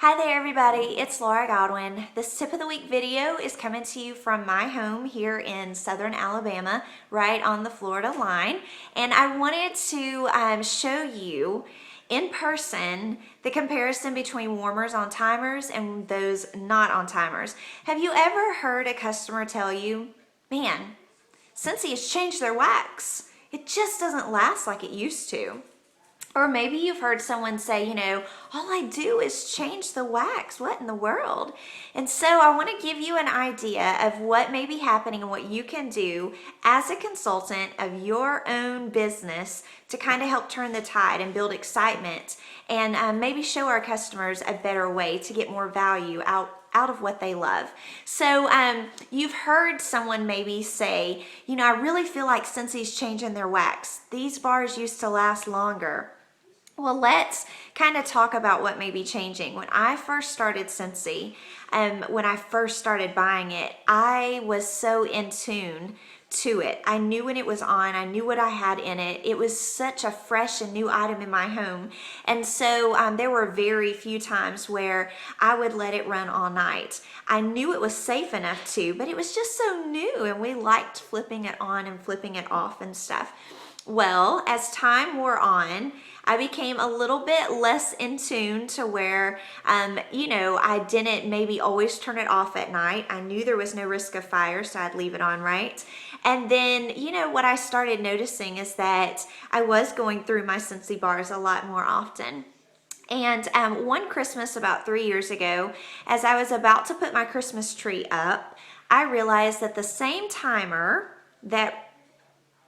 Hi there everybody, it's Laura Godwin. This tip of the week video is coming to you from my home here in southern Alabama, right on the Florida line. And I wanted to show you in person the comparison between warmers on timers and those not on timers. Have you ever heard a customer tell you, man, Scentsy has changed their wax. It just doesn't last like it used to. Or maybe you've heard someone say, all I do is change the wax. What in the world? And so I want to give you an idea of what may be happening and what you can do as a consultant of your own business to kind of help turn the tide and build excitement and maybe show our customers a better way to get more value out of what they love. So you've heard someone maybe say, I really feel like Scentsy's changing their wax. These bars used to last longer. Well, let's kind of talk about what may be changing. When I first started Scentsy, when I first started buying it, I was so in tune to it. I knew when it was on. I knew what I had in it. It was such a fresh and new item in my home. And so there were very few times where I would let it run all night. I knew it was safe enough to, but it was just so new and we liked flipping it on and flipping it off and stuff. Well, as time wore on, I became a little bit less in tune to where, I didn't maybe always turn it off at night. I knew there was no risk of fire, so I'd leave it on, right? And then, what I started noticing is that I was going through my Scentsy bars a lot more often. And one Christmas about 3 years ago, as I was about to put my Christmas tree up, I realized that the same timer that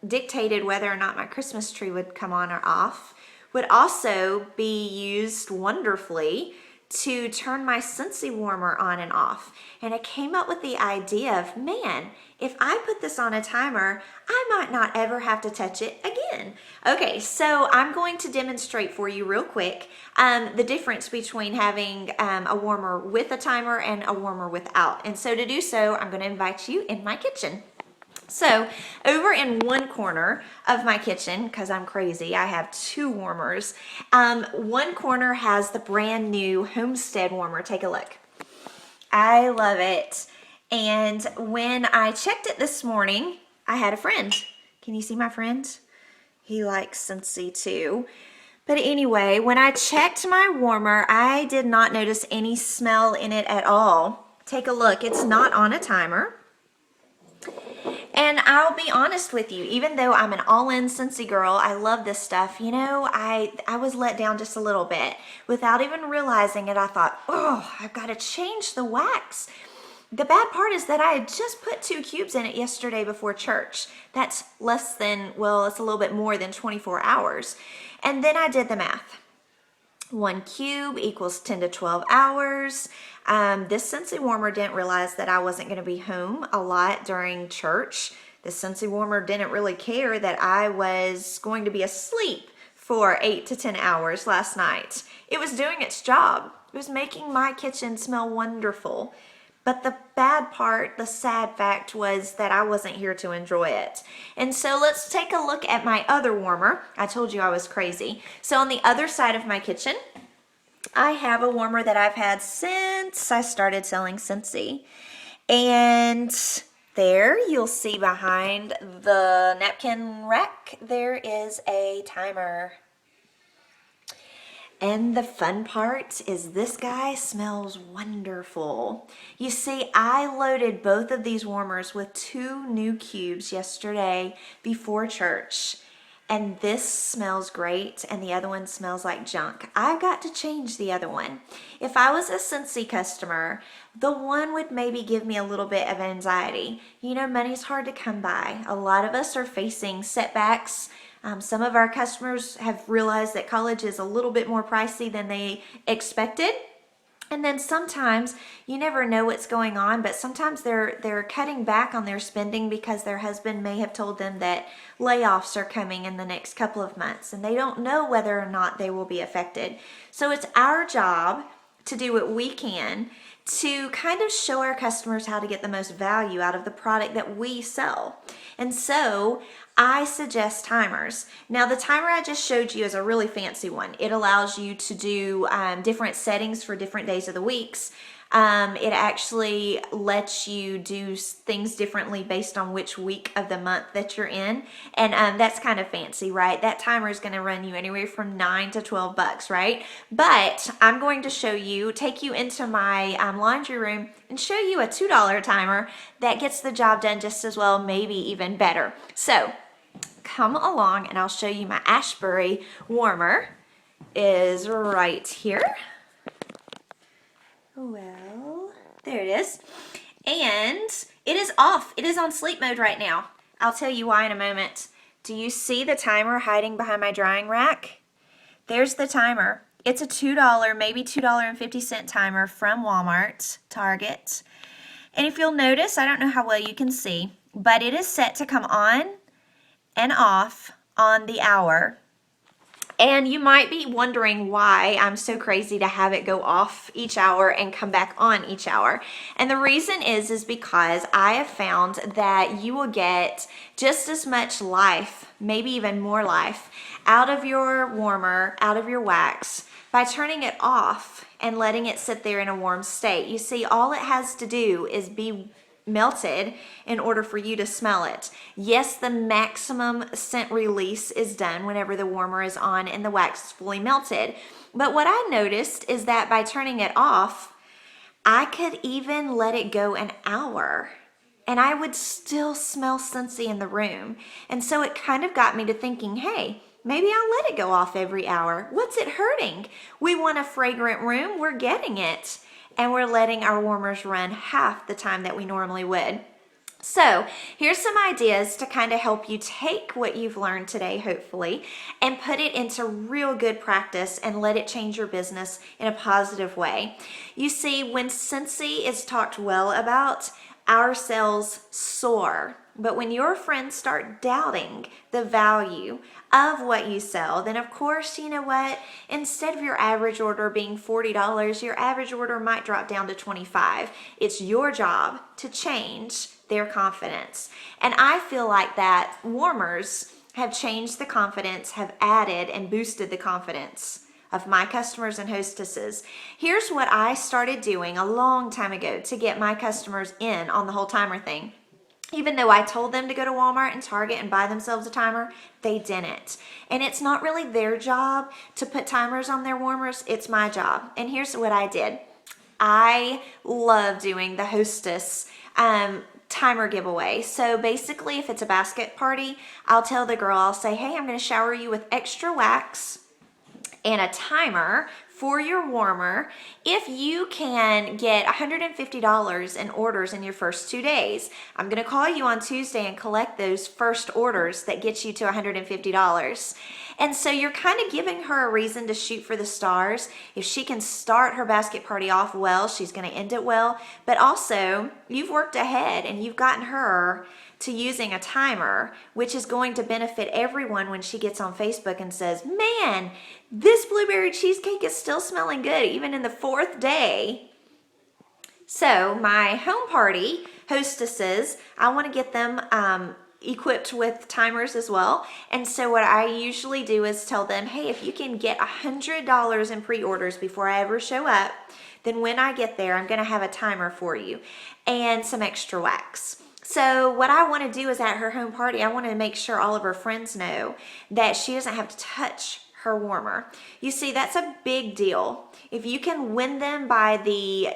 dictated whether or not my Christmas tree would come on or off would also be used wonderfully to turn my Scentsy warmer on and off. And I came up with the idea of, man, if I put this on a timer, I might not ever have to touch it again. Okay, so I'm going to demonstrate for you real quick the difference between having a warmer with a timer and a warmer without. And so to do so, I'm going to invite you in my kitchen. So over in one corner of my kitchen, because I'm crazy, I have two warmers. One corner has the brand new Homestead warmer. Take a look. I love it. And when I checked it this morning, I had a friend. Can you see my friend? He likes Scentsy too. But anyway, when I checked my warmer, I did not notice any smell in it at all. Take a look. It's not on a timer. And I'll be honest with you, even though I'm an all-in Scentsy girl, I love this stuff, I was let down just a little bit. Without even realizing it, I thought, oh, I've got to change the wax. The bad part is that I had just put 2 cubes in it yesterday before church. That's less than, well, it's a little bit more than 24 hours. And then I did the math. 1 cube equals 10 to 12 hours. This Scentsy warmer didn't realize that I wasn't going to be home a lot during church. The Scentsy warmer didn't really care that I was going to be asleep for 8 to 10 hours last night. It was doing its job. It was making my kitchen smell wonderful. But the bad part, the sad fact, was that I wasn't here to enjoy it. And so let's take a look at my other warmer. I told you I was crazy. So on the other side of my kitchen, I have a warmer that I've had since I started selling Scentsy. And there you'll see behind the napkin rack, there is a timer. And the fun part is this guy smells wonderful. You see, I loaded both of these warmers with 2 new cubes yesterday before church. And this smells great and the other one smells like junk. I've got to change the other one. If I was a Scentsy customer, the one would maybe give me a little bit of anxiety. Money's hard to come by. A lot of us are facing setbacks. Some of our customers have realized that college is a little bit more pricey than they expected. And then sometimes, you never know what's going on, but sometimes they're cutting back on their spending because their husband may have told them that layoffs are coming in the next couple of months and they don't know whether or not they will be affected. So it's our job to do what we can to kind of show our customers how to get the most value out of the product that we sell. And so I suggest timers. Now the timer I just showed you is a really fancy one. It allows you to do different settings for different days of the weeks. It actually lets you do things differently based on which week of the month that you're in. And that's kind of fancy, right? That timer is going to run you anywhere from $9 to $12, right? But I'm going to show you, take you into my laundry room and show you a $2 timer that gets the job done just as well, maybe even better. So come along and I'll show you. My Ashbury warmer is right here. Well, there it is. And it is off. It is on sleep mode right now. I'll tell you why in a moment. Do you see the timer hiding behind my drying rack? There's the timer. It's a $2, maybe $2.50 timer from Walmart, Target. And if you'll notice, I don't know how well you can see, but it is set to come on and off on the hour. And you might be wondering why I'm so crazy to have it go off each hour and come back on each hour. And the reason is because I have found that you will get just as much life, maybe even more life, out of your warmer, out of your wax, by turning it off and letting it sit there in a warm state. You see, all it has to do is be melted in order for you to smell it. Yes, the maximum scent release is done whenever the warmer is on and the wax is fully melted. But what I noticed is that by turning it off, I could even let it go an hour and I would still smell Scentsy in the room. And so it kind of got me to thinking, hey, maybe I'll let it go off every hour. What's it hurting? We want a fragrant room. We're getting it. And we're letting our warmers run half the time that we normally would. So here's some ideas to kind of help you take what you've learned today, hopefully, and put it into real good practice and let it change your business in a positive way. You see, when Scentsy is talked well about, our sales soar. But when your friends start doubting the value of what you sell, then of course, you know what? Instead of your average order being $40, your average order might drop down to $25. It's your job to change their confidence. And I feel like that warmers have changed the confidence, have added and boosted the confidence of my customers and hostesses. Here's what I started doing a long time ago to get my customers in on the whole timer thing. Even though I told them to go to Walmart and Target and buy themselves a timer, they didn't. And it's not really their job to put timers on their warmers, it's my job. And here's what I did. I love doing the hostess timer giveaway. So basically, if it's a basket party, I'll tell the girl, I'll say, hey, I'm gonna shower you with extra wax and a timer for your warmer if you can get $150 in orders in your first 2 days. I'm going to call you on Tuesday and collect those first orders that get you to $150. And so you're kind of giving her a reason to shoot for the stars. If she can start her basket party off well, she's going to end it well. But also, you've worked ahead and you've gotten her to using a timer, which is going to benefit everyone when she gets on Facebook and says, man, this blueberry cheesecake is still smelling good even in the 4th day. So my home party hostesses, I want to get them equipped with timers as well. And so what I usually do is tell them, hey, if you can get $100 in pre-orders before I ever show up, then when I get there, I'm going to have a timer for you and some extra wax. So what I want to do is at her home party, I want to make sure all of her friends know that she doesn't have to touch her warmer. You see, that's a big deal. If you can win them by the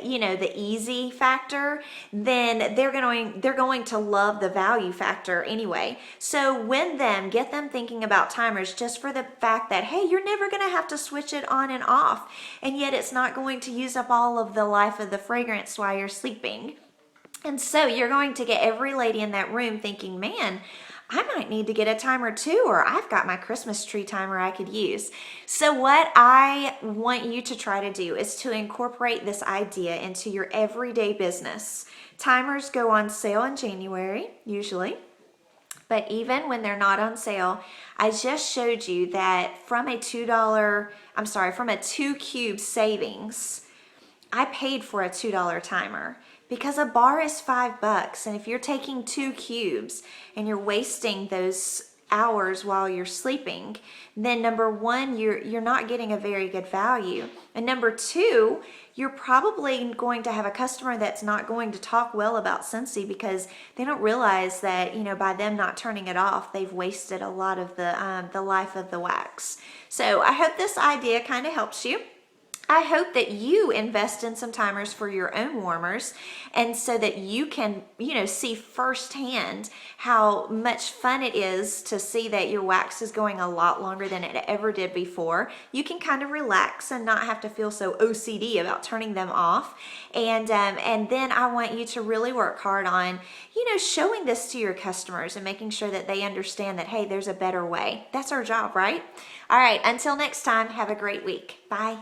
easy factor, then they're going to love the value factor anyway. So win them, get them thinking about timers just for the fact that, hey, you're never going to have to switch it on and off, and yet it's not going to use up all of the life of the fragrance while you're sleeping. And so you're going to get every lady in that room thinking, man, I might need to get a timer too, or I've got my Christmas tree timer I could use. So what I want you to try to do is to incorporate this idea into your everyday business. Timers go on sale in January, usually. But even when they're not on sale, I just showed you that from a from a 2 cube savings, I paid for a $2 timer. because a bar is $5. And if you're taking 2 cubes and you're wasting those hours while you're sleeping, then number one, you're not getting a very good value. And number two, you're probably going to have a customer that's not going to talk well about Scentsy because they don't realize that, you know, by them not turning it off, they've wasted a lot of the life of the wax. So I hope this idea kind of helps you. I hope that you invest in some timers for your own warmers, and so that you can, you know, see firsthand how much fun it is to see that your wax is going a lot longer than it ever did before. You can kind of relax and not have to feel so OCD about turning them off. And then I want you to really work hard on, you know, showing this to your customers and making sure that they understand that, hey, there's a better way. That's our job, right? All right, until next time, have a great week. Bye.